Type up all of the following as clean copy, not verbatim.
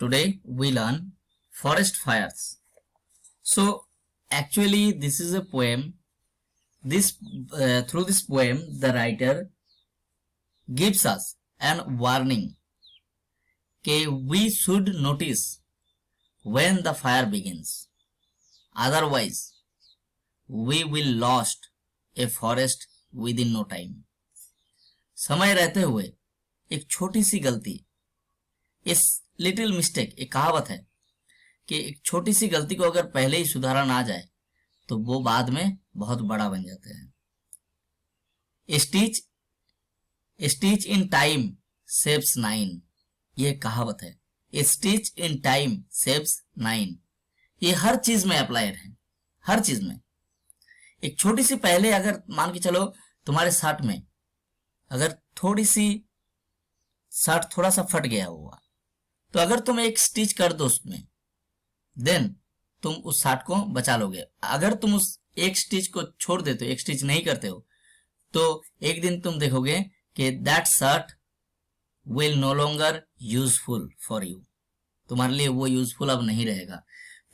Today we learn forest fires. So actually this is a poem. Through this poem the writer gives us an warning that we should notice when the fire begins. Otherwise we will lost a forest within no time. समय रहते हुए एक छोटी सी गलती, इस little mistake, एक कहावत है कि एक छोटी सी गलती को अगर पहले ही सुधारा ना जाए तो वो बाद में बहुत बड़ा बन जाते हैं। Stitch in time saves nine, ये कहावत है। Stitch in time saves nine, ये हर चीज में अप्लाइड है, हर चीज में। एक छोटी सी पहले अगर मान के चलो तुम्हारे शर्ट में अगर थोड़ी सी शर्ट थोड़ा सा फट गया हुआ, तो अगर तुम एक स्टिच कर दो उसमें, देन तुम उस शर्ट को बचा लोगे। अगर तुम उस एक स्टिच को छोड़ देते हो, एक स्टिच नहीं करते हो, तो एक दिन तुम देखोगे कि that shirt will no longer useful for you, तुम्हारे लिए वो यूजफुल अब नहीं रहेगा।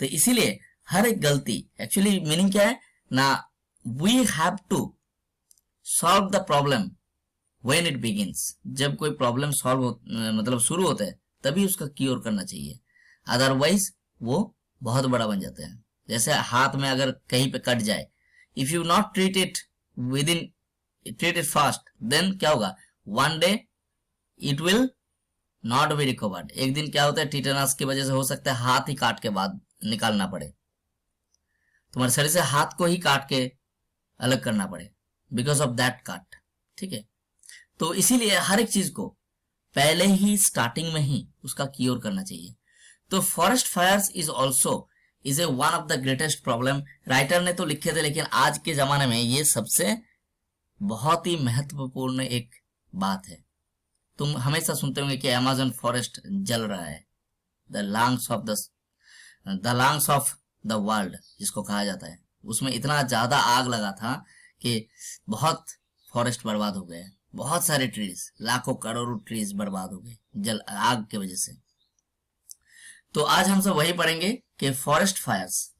तो इसीलिए हर एक गलती, एक्चुअली मीनिंग क्या है ना, we have to solve the problem when it begins. जब कोई प्रॉब्लम मतलब शुरू होता है तभी उसका क्योर करना चाहिए, अदरवाइज वो बहुत बड़ा बन जाता है। जैसे हाथ में अगर कहीं पे कट जाए, if you not treat it fast, then क्या होगा, one day it will not be recovered. एक दिन क्या होता है, टिटेनस की वजह से हो सकता है हाथ ही काट के बाद निकालना पड़े, तुम्हारे शरीर से हाथ को ही काट के अलग करना पड़े बिकॉज ऑफ दैट कट। ठीक है, तो इसीलिए हर एक चीज को पहले ही स्टार्टिंग में ही उसका क्योर करना चाहिए। तो forest fires is a one of the greatest problem. Writer ने तो लिखे थे, लेकिन आज के जमाने में ये सबसे बहुत ही महत्वपूर्ण एक बात है। तुम हमेशा सुनते होंगे कि अमेज़न फॉरेस्ट जल रहा है, the lungs of the world जिसको कहा जाता है। उसमें इतना ज्यादा आग लगा था कि बहुत फॉरेस्ट बर्बाद हो गए, बहुत सारे ट्रीज, लाखों करोड़ों ट्रीज बर्बाद हो गए जल आग की वजह से। तो आज हम सब वही पढ़ेंगे कि फॉरेस्ट फायर्स।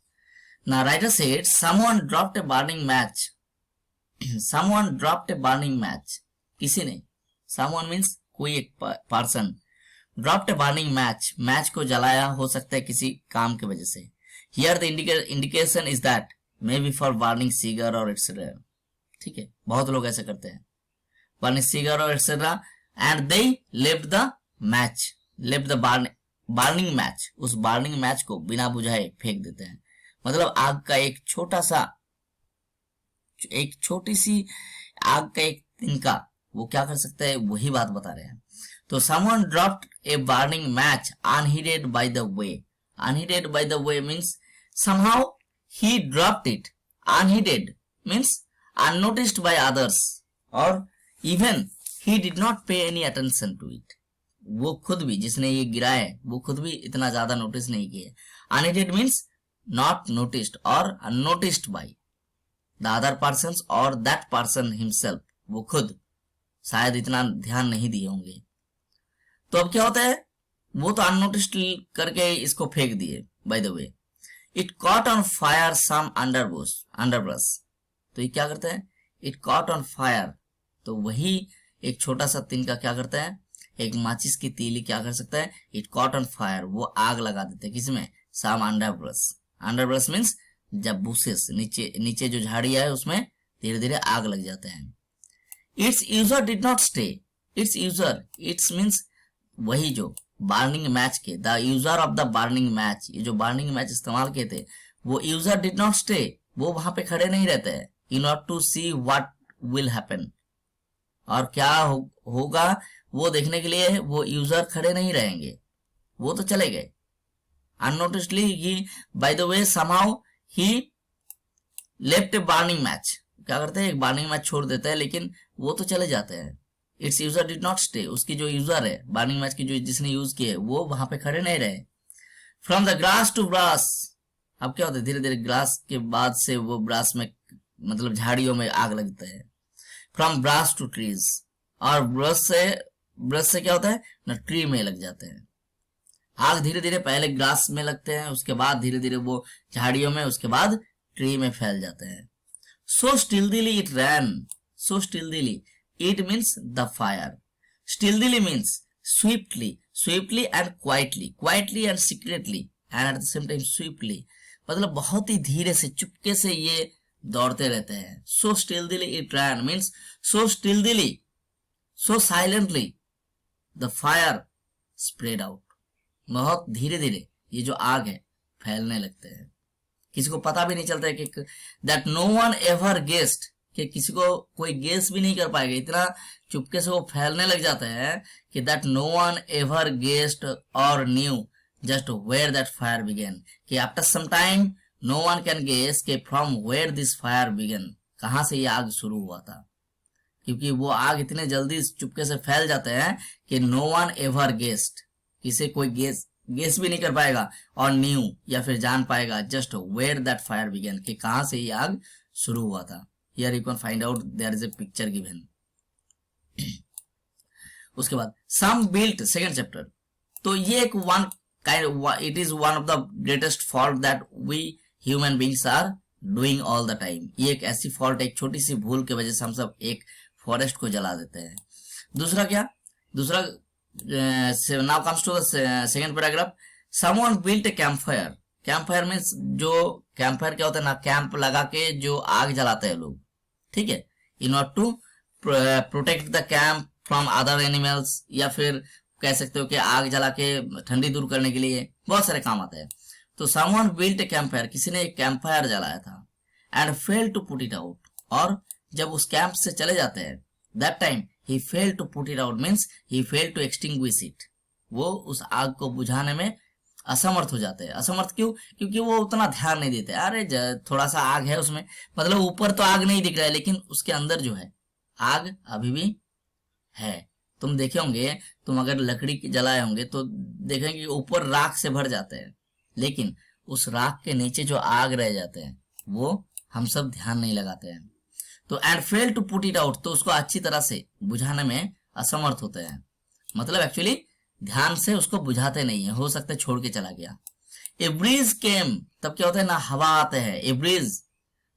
ना राइटर सेड समवन ड्रॉप्ड ए बर्निंग मैच, समवन ड्रॉप्ड ए बर्निंग मैच, किसी ने, समवन मींस कोई एक पर्सन, ड्रॉप्ड ए बर्निंग मैच, मैच को जलाया, हो सकता है किसी काम की वजह से। Here the indication is that may be for burning cigar और एक्सेट्रा। ठीक है, बहुत लोग ऐसा करते हैं, burning cigar or etc. and they left the burning match, उस burning match को बिना बुझाए फेंक देते हैं। मतलब आग का एक छोटी सी आग का एक तिनका वो क्या कर सकता है, वही बात बता रहे हैं। तो someone dropped a burning match unheeded by the way. Unheeded by the way means somehow he dropped it. Unheeded means unnoticed by others, or even he did not pay any attention to it. वो खुद भी, जिसने ये गिरा है, वो खुद भी इतना ज्यादा नोटिस नहीं किया। Unheeded means not noticed or unnoticed by the other persons or that person himself. वो खुद शायद इतना ध्यान नहीं दिए होंगे। तो अब क्या होता है, वो तो अननोटिस्ड करके इसको फेंक दिए। By the way it caught on fire some underbrush. तो ये क्या करता है, इट कॉट ऑन फायर, तो वही एक छोटा सा तिनका क्या करता है, एक माचिस की तीली क्या कर सकता है, इट कॉट ऑन फायर, वो आग लगा देते हैं। किसमें, सम अंडरब्रश। अंडरब्रश मीन्स जब बुशेस, नीचे जो झाड़ियां है उसमें धीरे धीरे आग लग जाते हैं। It's user did not stay, it's means वही जो बर्निंग मैच के, the user of the burning match, ये जो बर्निंग मैच इस्तेमाल किए थे, वो यूजर डिड नॉट स्टे, वो वहां पे खड़े नहीं रहते हैं, in order to see what will happen, और क्या होगा वो देखने के लिए वो यूजर खड़े नहीं रहेंगे, वो तो चले गए unnoticedly. He by the way somehow he left a burning match, क्या करते हैं, एक बर्निंग मैच छोड़ देता है, लेकिन वो तो चले जाते हैं। It's user did not stay, उसकी जो यूजर है बर्निंग मैच की, जो जिसने यूज किए, वो वहां पे खड़े नहीं रहे। From the grass to brass, अब क्या होता है, धीरे धीरे ग्रास के बाद से वो ब्रास में मतलब झाड़ियों में आग लगता है। फ्रॉम ब्रास टू ट्रीज, और ब्रश से क्या होता है ना, ट्री में लग जाते हैं। आग धीरे धीरे पहले ग्रास में लगते हैं, उसके बाद धीरे धीरे वो झाड़ियों में, उसके बाद ट्री में फैल जाते हैं। So stealthily it ran. So stealthily. It means the fire. Stealthily means swiftly. Swiftly and quietly. Quietly and secretly. And at the same time swiftly. मतलब बहुत ही धीरे से, चुपके से ये दौड़ते रहते हैं। So stealthily it ran means so stealthily, so silently the fire spread out. बहुत धीरे धीरे ये जो आग है फैलने लगते हैं। किसी को पता भी नहीं चलता है कि that no one ever guessed, कि किसी को कोई गेस भी नहीं कर पाएगा, इतना चुपके से वो फैलने लग जाता है कि that no one ever guessed or knew just where that fire began, कि after some time no one can guess कि from where this fire began, कहां से ये आग शुरू हुआ था, क्योंकि वो आग इतने जल्दी चुपके से फैल जाते हैं कि नो वन एवर गेस्ड, किसे कोई गेस भी नहीं कर पाएगा, और न्यू या फिर जान पाएगा just where that fire began, कि कहां से ये आग शुरू हुआ था। Here you can find out, there is a picture given. उसके बाद सम बिल्ट, सेकंड चैप्टर। तो ये एक one kind, it is one of the greatest fault that we human beings are doing all the time. ये एक ऐसी fault, एक छोटी सी भूल की वजह से हम सब एक फॉरेस्ट को जला देते हैं। दूसरा क्या, दूसरा now comes to the second paragraph. Someone built a campfire. Campfire means जो campfire क्या होता है ना, कैंप लगा के जो आग जलाते हैं लोग, ठीक है, in order to protect the camp from other animals, या फिर कह सकते हो कि आग जला के ठंडी दूर करने के लिए बहुत सारे काम आते हैं। तो someone built a campfire, किसी ने एक कैंपफायर जलाया था, and failed to put it out, और जब उस कैंप से चले जाते हैं, that time he failed to put it out means he failed to extinguish it. वो उस आग को बुझाने में असमर्थ हो जाते हैं। असमर्थ क्यों? क्योंकि वो उतना ध्यान नहीं देते। अरे थोड़ा सा आग है उसमें, मतलब ऊपर तो आग नहीं दिख रहा है, लेकिन उसके अंदर जो है आग अभी भी है। तुम देखे होंगे, तुम अगर लकड़ी जलाए होंगे तो देखेंगे ऊपर राख से भर जाते हैं, लेकिन उस राख के नीचे जो आग रह जाते हैं वो हम सब ध्यान नहीं लगाते हैं। तो and fail to put it out, तो उसको अच्छी तरह से बुझाने में असमर्थ होते हैं, मतलब एक्चुअली ध्यान से उसको बुझाते नहीं है, हो सकता है छोड़ के चला गया। ए ब्रीज केम, तब क्या होता है ना, हवा आते हैं। A breeze,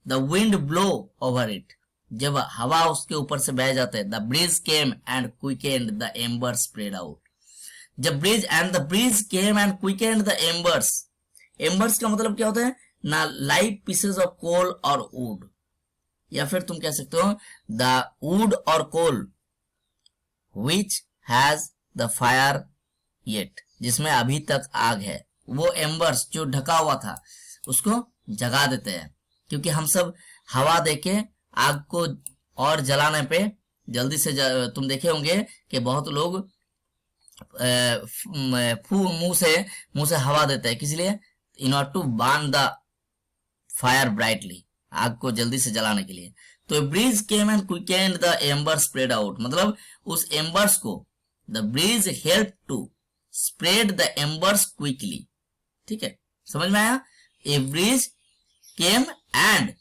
the wind blow over it, जब हवा उसके ऊपर से बह जाते हैं। The breeze came and quickened the ember spread out. जब breeze and the breeze came and quickened the embers, embers का मतलब क्या होता है ना, लाइट पीसेस ऑफ कोल और वुड, या फिर तुम कह सकते हो the wood or coal which has the fire yet, जिसमें अभी तक आग है, वो एम्बर्स जो ढका हुआ था उसको जगा देते हैं। क्योंकि हम सब हवा देके आग को और जलाने पे जल्दी से तुम देखे होंगे कि बहुत लोग मुंह से हवा देते हैं, किस लिए, in order to burn the fire brightly, आग को जल्दी से जलाने के लिए। तो breeze came and quickened the ember spread out, मतलब उस एम्बर्स को, the breeze help to spread the embers quickly, ठीक है, समझ में आया। A breeze came and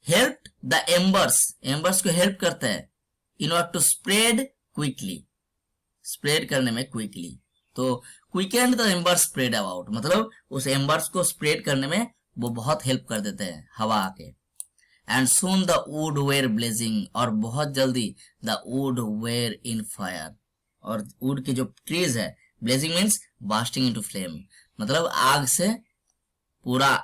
help the embers, embers को हेल्प करता है in order to spread quickly, spread करने में क्विकली। तो quickened the embers spread out, मतलब उस एम्बर्स को स्प्रेड करने में वो बहुत हेल्प कर देते हैं हवा आके। And soon the would wear blazing, और बहुत जल्दी the would wear in fire, और वुड के जो ट्रीज है, blazing means basting into flame, मतलब आग से पूरा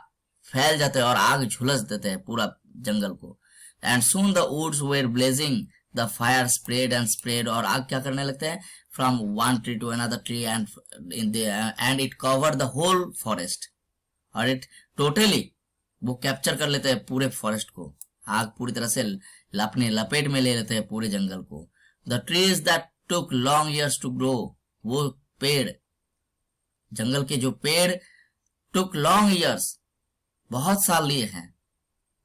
फैल जाते हैं और आग झुलस देते हैं पूरा जंगल को। And soon the woods were blazing the fire spread and spread, और आग क्या करने लगते हैं, from one tree to another tree and it cover the whole forest, और इट टोटली वो कैप्चर कर लेते हैं पूरे फॉरेस्ट को, आग पूरी तरह से अपने लपेट में ले लेते हैं पूरे जंगल को। The trees that took long years to grow, वो पेड़, जंगल के जो पेड़ टुक लॉन्ग ईयर्स, बहुत साल लिए हैं,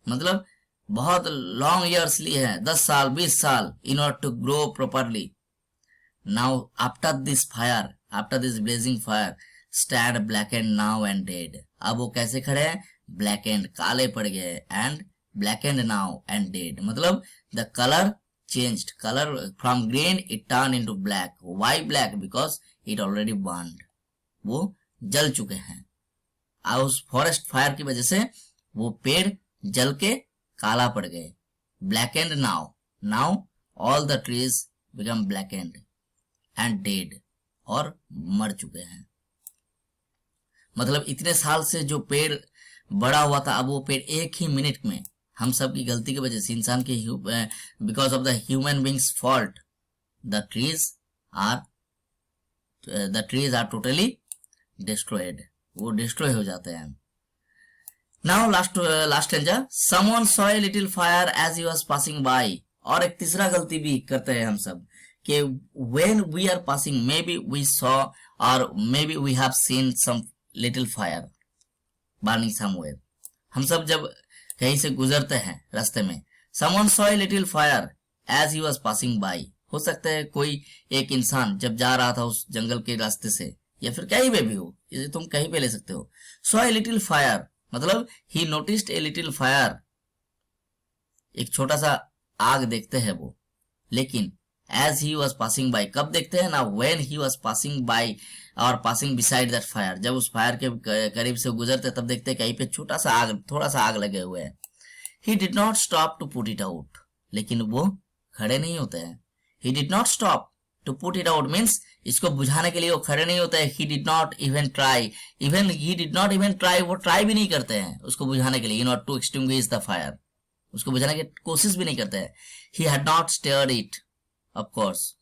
मतलब बहुत लॉन्ग ईयर्स लिए हैं, 10 साल 20 साल, in order to grow properly. Now after this fire, after this blazing fire, stand black and now and dead, अब वो कैसे खड़े हैं, ब्लैक एंड, काले पड़ गए, and black and now and dead, मतलब the colour changed, color from green it turned into black. Why black? Because it already burned, वो जल चुके हैं। और उस फॉरेस्ट फायर की वजह से वो पेड़ जल के काला पड़ गए। Blackened now all the trees become blackened and dead, और मर चुके हैं। मतलब इतने साल से जो पेड़ बड़ा हुआ था, अब वो पेड़ एक ही मिनट में हम सब की गलती की वजह से, इंसान के because of the human beings fault, the trees are totally destroyed, वो डिस्ट्रॉय हो जाते हैं। Now last stanza, someone saw a little fire as he was passing by. और एक तीसरा गलती भी करते हैं हम सब कि when we are passing, maybe we saw और maybe we have seen some little fire burning somewhere. हम सब जब कहीं से गुजरते हैं रास्ते में, someone saw a little fire as he was passing by, हो सकता है कोई एक इंसान जब जा रहा था उस जंगल के रास्ते से, या फिर कहीं पे भी हो, इसे तुम कहीं पे ले सकते हो। सॉ ए लिटिल फायर मतलब he noticed a little fire, एक छोटा सा आग देखते हैं वो। लेकिन as he was passing by कब देखते हैं ना, when he was passing by और पासिंग बिसाइड दैट फायर, जब उस फायर के करीब से गुजरते तब देखते कहीं पे छोटा सा आग, थोड़ा सा आग लगे हुए हैं। He did not stop to put it out, लेकिन वो खड़े नहीं होते हैं। He did not stop to put it out means इसको बुझाने के लिए वो खड़े नहीं होते हैं। He did not even try, वो ट्राई भी नहीं करते हैं उसको बुझाने के लिए, not to extinguish the fire, उसको बुझाने की कोशिश भी नहीं करते हैं। He had not stared it, of course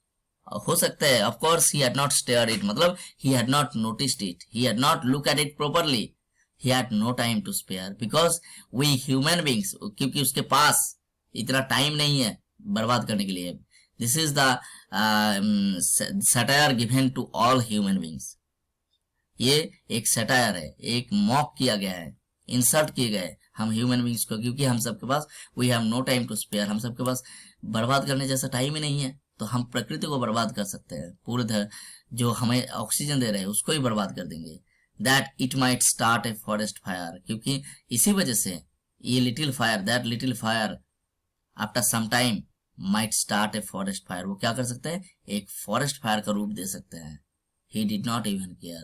हो सकता है, of course he had not stared it मतलब he had not noticed it, he had not look at it properly, he had no time to spare because we human beings, क्योंकि उसके पास इतना time नहीं है बर्बाद करने के लिए। This is the satire given to all human beings, ये एक सटायर है, एक मॉक किया गया है, इंसल्ट किए गए हम ह्यूमन बींग्स को, क्योंकि हम सबके पास we have no time to spare, हम सबके पास बर्बाद करने जैसा टाइम ही नहीं है, तो हम प्रकृति को बर्बाद कर सकते हैं, पूरे जो हमें ऑक्सीजन दे रहे हैं उसको ही बर्बाद कर देंगे। That it might start a forest fire, क्योंकि इसी वजह से ये little fire, that little fire after some time might start a forest fire, वो क्या कर सकते हैं, एक फॉरेस्ट फायर का रूप दे सकते हैं। He did not even care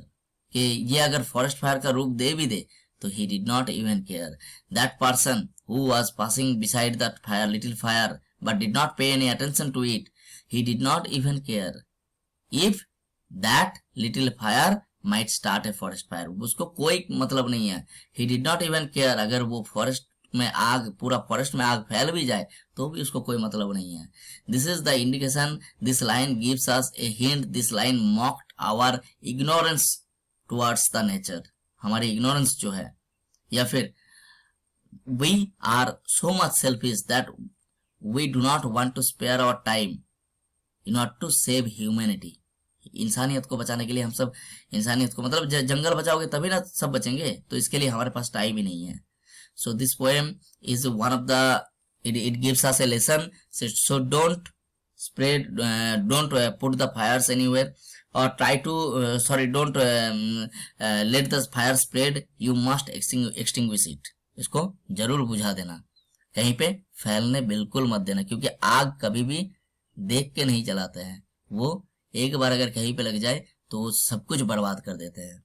कि ये अगर फॉरेस्ट फायर का रूप दे भी दे तो he did not even care. That person who was passing beside that fire, little fire, but did not pay any attention to it, he did not even care if that little fire might start a forest fire. उसको कोई मतलब नहीं है, he did not even care, अगर वो forest में आग, पूरा फॉरेस्ट में आग फैल भी जाए तो भी उसको कोई मतलब नहीं है। This is the indication, this line gives us a hint, this line mocked our ignorance towards the nature, हमारी इग्नोरेंस जो है, या फिर we are so much selfish that we do not want to spare our time in order to save humanity. इंसानियत को बचाने के लिए हम सब, इंसानियत को मतलब जंगल बचाओगे तभी ना सब बचेंगे, तो इसके लिए हमारे पास टाइम ही नहीं है। So this poem is one of the, it gives us a lesson, so don't spread, don't put the fires anywhere, or try to don't let the fire spread, you must extinguish it, इसको जरूर बुझा देना, कहीं पे फैलने बिल्कुल मत देना, क्योंकि आग कभी भी देख के नहीं जलाते हैं, वो एक बार अगर कहीं पे लग जाए तो सब कुछ बर्बाद कर देते हैं।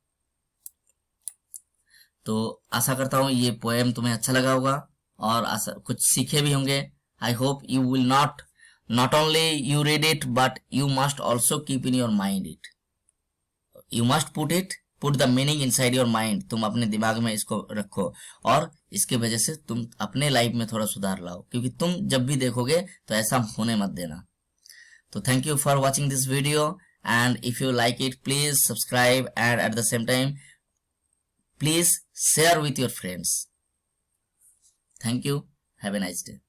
तो आशा करता हूँ ये पोएम तुम्हें अच्छा लगा होगा और कुछ सीखे भी होंगे। I hope you will not only you read it, but you must also keep in your mind it. You must put the meaning inside your mind. तुम अपने दिमाग में इसको रखो और इसके वजह से तुम अपने लाइफ में थोड़ा सुधार लाओ, क्योंकि तुम जब भी देखोगे तो ऐसा होने मत देना। तो thank you for watching this video, and if you like it please subscribe, and at the same time please share with your friends. Thank you. Have a nice day.